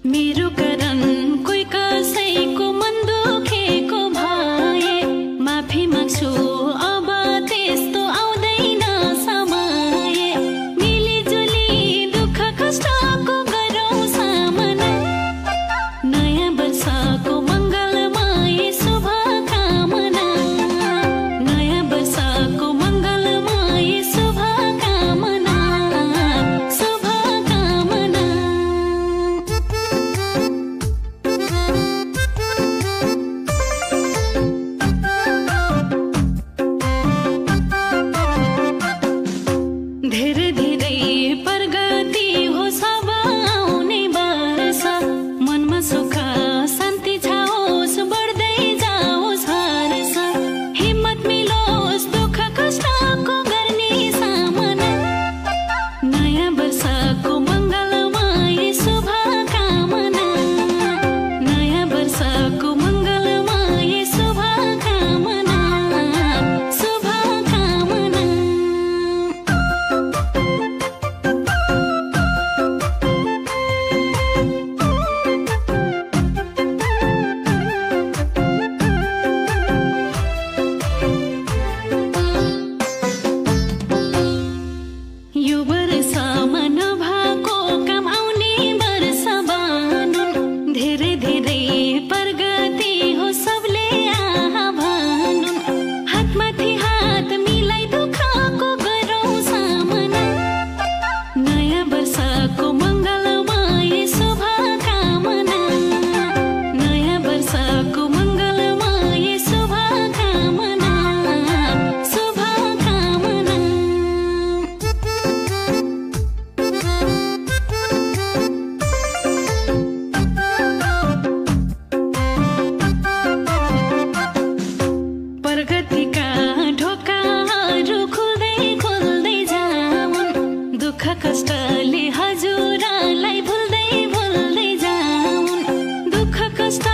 मेरो कारण कोही कसैको मन दुखेको भए माफी माग्छु अब त्यस्तो आउँदैन समय मिलिजुली दुःख कष्टको गरौँ सामना नयाँ वर्षको मङ्गलमय शुभकामना नयाँ वर्षको मङ्गलमय शुभकामना शुभकामना धेरै धेरै प्रगति होस् अब आउने वर्ष मनमा सुख शान्ति छाओस् बढ्दै जाओस् हर्ष हिम्मत मिलोस् दुःख कष्टको गर्ने सामना नयाँ वर्षको मङ्गलमय शुभकामना नयाँ वर्षको मङ्गलमय शुभकामना शुभकामना यो वर्षमा नभएको काम आउने वर्ष बनुन् धेरै धेरै प्रगति हो सबले आहा भनुन् हातमाथि हात मिलाई दुःखको गरौँ सामना नयाँ वर्षको मङ्गलमय शुभकामना नयाँ वर्षको मङ्गलमय शुभकामना शुभकामना प्रगतिका ढोकाहरू खुल्दै खुल्दै जाउन् दुःख कष्टले हजुरलाई भुल्दै भुल्दै जाउन् दुःख कष्ट